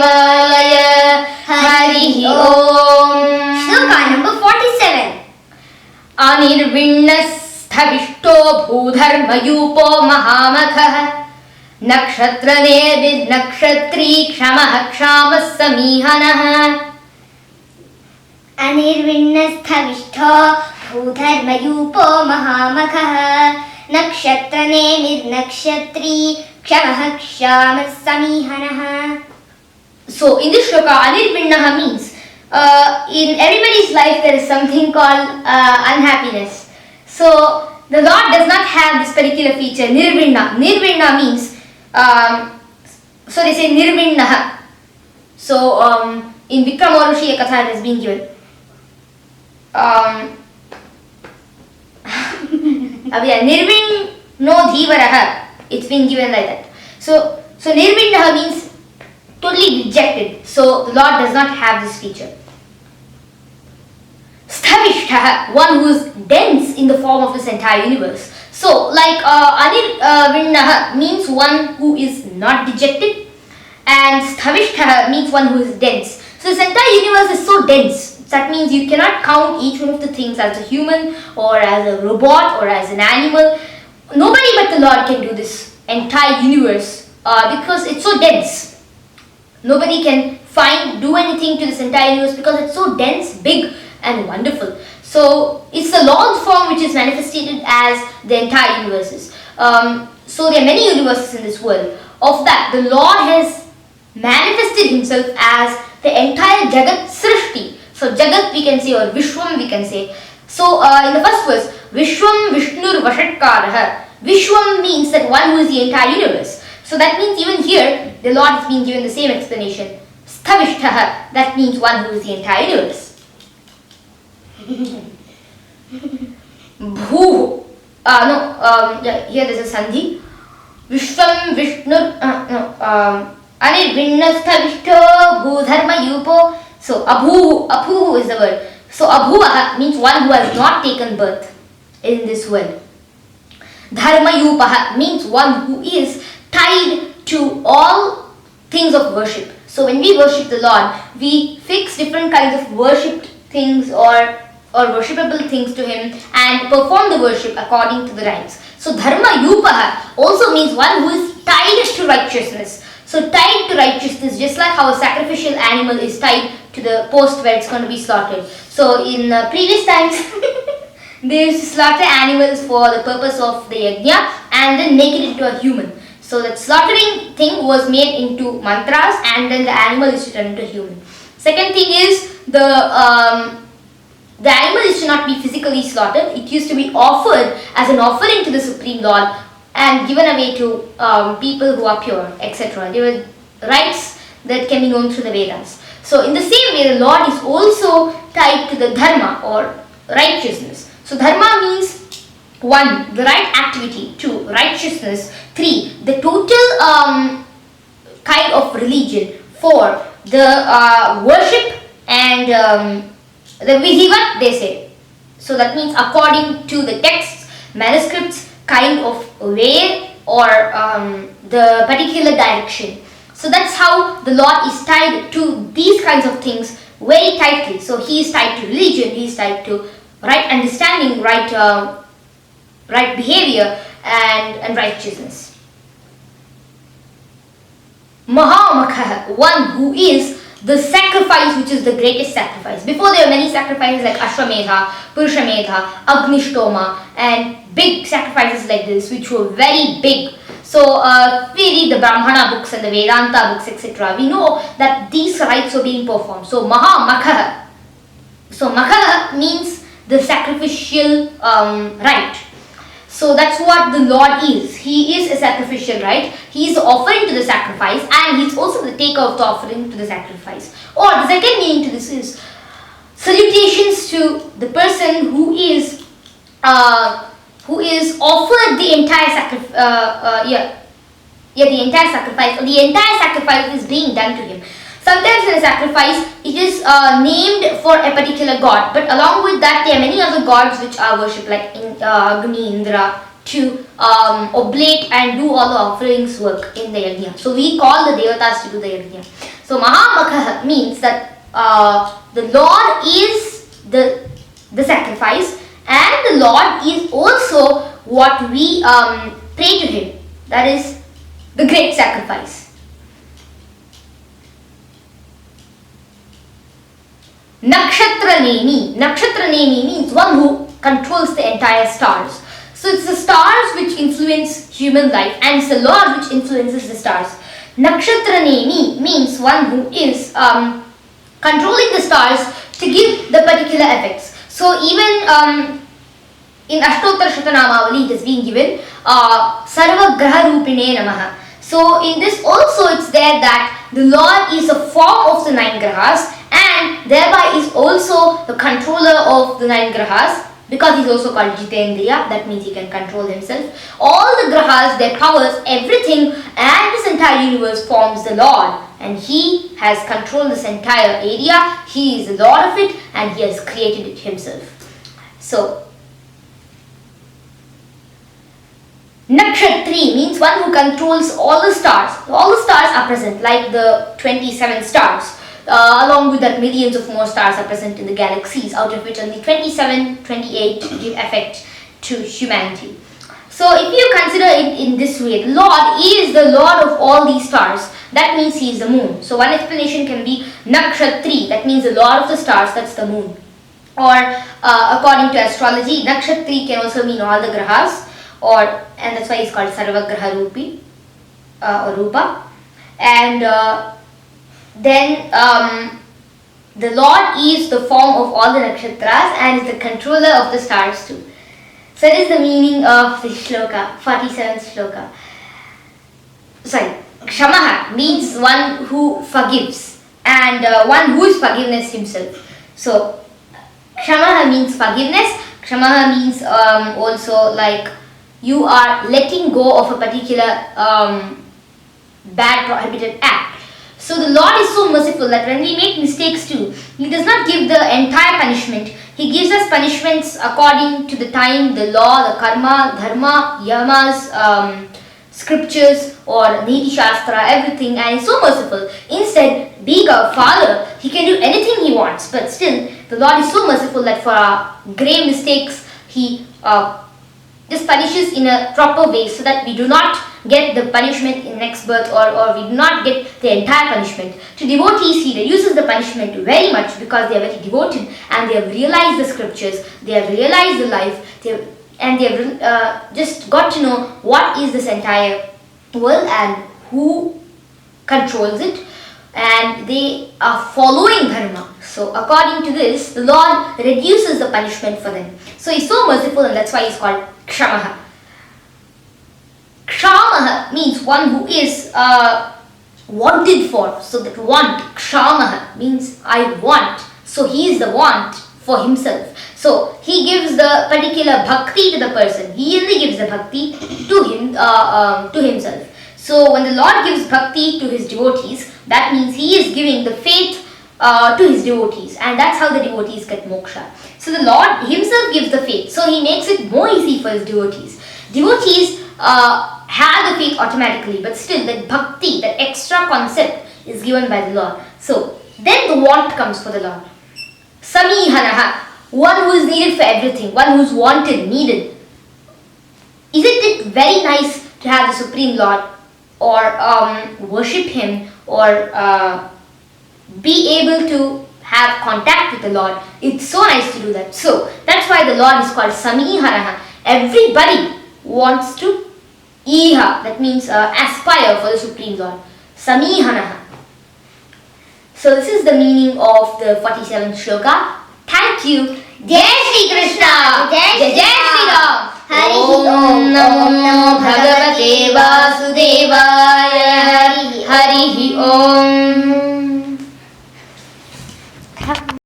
Devalaya. Hari Om. Shloka number 47. Anirvinnasthavishto bhudharmayupo mahamakha nakshatranevidnakshatri kshamah kshamas samihanaha. Anirvinnasthavishto bhudharmayupo mahamakah nakshatranevidnakshatri kshamah kshamas samihanah. So in this shloka, Anirvinnaha means in everybody's life there is something called unhappiness. So the Lord does not have this particular feature, Nirvinna. Nirvinna means, so they say Nirvinnaha. So in Vikramarushi Katha it has been given. Nirvinno Dhivaraha, it's been given like that. So Nirvinnaha means totally rejected. So the Lord does not have this feature. Sthavishtaha, one who is dense in the form of this entire universe. So like Anirvinnaha means one who is not dejected, and Sthavishtaha means one who is dense. So this entire universe is so dense. That means you cannot count each one of the things as a human or as a robot or as an animal. Nobody but the Lord can do this entire universe because it's so dense. Nobody can do anything to this entire universe because it's so dense, big and wonderful. So it's the Lord's form which is manifested as the entire universes. So there are many universes in this world. Of that, the Lord has manifested himself as the entire Jagat Srishti. So Jagat we can say, or Vishwam we can say. So in the first verse, Vishwam Vishnur Vashatkaraha. Vishwam means that one who is the entire universe. So that means even here, the Lord is being given the same explanation. Sthavishtaha, that means one who is the entire universe. Bhu, here there is a sandhi. Vishwam Vishnur, Anirvinnasthavishto Bhudharma Yupo. So Abhu is the word. So Abhuvaha means one who has not taken birth in this world. Dharma Yupaha means one who is tied to all things of worship. So when we worship the Lord, we fix different kinds of worshipped things or worshipable things to Him and perform the worship according to the rites. So Dharma Yupaha also means one who is tied to righteousness. So tied to righteousness, just like how a sacrificial animal is tied to the post where it's going to be slaughtered. So in previous times, they used to slaughter animals for the purpose of the yajna and then make it into a human. So that slaughtering thing was made into mantras and then the animal is to turn into a human. Second thing is the animal is to not be physically slaughtered. It used to be offered as an offering to the Supreme Lord and given away to people who are pure, etc. There were rites that can be known through the Vedas. So in the same way, the Lord is also tied to the dharma or righteousness. So dharma means 1. The right activity. 2. Righteousness. 3. The total kind of religion. 4. The worship and the vidhivat they say. So that means according to the texts, manuscripts, kind of way or the particular direction. So that's how the Lord is tied to these kinds of things very tightly. So He is tied to religion, He is tied to right understanding, right behavior and righteousness. Mahamakha, one who is the sacrifice which is the greatest sacrifice. Before there were many sacrifices like Ashwamedha, Purushamedha, Agnishtoma and big sacrifices like this which were very big. So we read the Brahmana books and the Vedanta books etc. We know that these rites were being performed. So Mahamakha. So Makha means the sacrificial rite. So that's what the Lord is. He is a sacrificial rite. He is offering to the sacrifice and He is also the taker of the offering to the sacrifice. Or the second meaning to this is salutations to the person who is offered the entire sacrifice. The entire sacrifice, or the entire sacrifice is being done to him. Sometimes in a sacrifice, it is named for a particular god, but along with that, there are many other gods which are worshipped, like Agni, Indra, to oblate and do all the offerings work in the yajna. So we call the devatas to do the yajna. So So Mahamakha means that the Lord is the sacrifice, and the Lord is also what we pray to Him. That is the great sacrifice. Nakshatra Nemi. Nakshatra Nemi means one who controls the entire stars. So it's the stars which influence human life, and it's the Lord which influences the stars. Nakshatra Nemi means one who is controlling the stars to give the particular effects. So even in Ashtottara Shatanamavali it is being given Sarva Graha Rupine Namaha. So in this also it's there that the Lord is a form of the 9 grahas, and thereby is also the controller of the 9 grahas, because he's also called Jitendriya. That means he can control himself. All the grahas, their powers, everything, and this entire universe forms the Lord, and he has controlled this entire area. He is the Lord of it, and he has created it himself. So Nakshatri means one who controls all the stars. All the stars are present, like the 27 stars. Along with that, millions of more stars are present in the galaxies, out of which only 27, 28 give effect to humanity. So if you consider it in this way, the Lord is the Lord of all these stars. That means he is the moon. So one explanation can be Nakshatri, that means the Lord of the stars, that's the moon. Or according to astrology, Nakshatri can also mean all the grahas, and that's why it's called Sarva Graha Rupi or Rupa. And then the Lord is the form of all the nakshatras and is the controller of the stars too. So that is the meaning of the shloka, 47th shloka. Sorry, Kshamaha means one who forgives, and one who is forgiveness himself. So Kshamaha means forgiveness. Kshamaha means also like you are letting go of a particular bad prohibited act. So the Lord is so merciful that when we make mistakes too, He does not give the entire punishment. He gives us punishments according to the time, the law, the karma, dharma, yamas, scriptures or Niti Shastra, everything, and He's so merciful. Instead, being our Father, He can do anything He wants, but still the Lord is so merciful that for our grave mistakes, He just punishes in a proper way so that we do not get the punishment in next birth, or we do not get the entire punishment. To devotees, He reduces the punishment very much because they are very devoted and they have realized the scriptures, they have realized the life, they have just got to know what is this entire world and who controls it, and they are following dharma. So according to this, the Lord reduces the punishment for them. So He's so merciful, and that's why He's called Kshamaha. Kshamaha means one who is wanted for. So that want, Kshamaha, means I want. So he is the want for himself. So he gives the particular bhakti to the person. He only gives the bhakti to him, to himself. So when the Lord gives bhakti to His devotees, that means He is giving the faith to His devotees, and that's how the devotees get moksha. So the Lord Himself gives the faith. So He makes it more easy for His devotees. Devotees have the faith automatically, but still that bhakti, that extra concept is given by the Lord. So then the want comes for the Lord. Samihanaha, one who is needed for everything, one who is wanted, needed. Isn't it very nice to have the Supreme Lord, or worship Him, or be able to have contact with the Lord? It's so nice to do that. So that's why the Lord is called Samihanaha. Everybody wants to iha, that means aspire for the Supreme Lord. Samihanaha. So this is the meaning of the 47th shloka. Thank you. Jai Shri Krishna.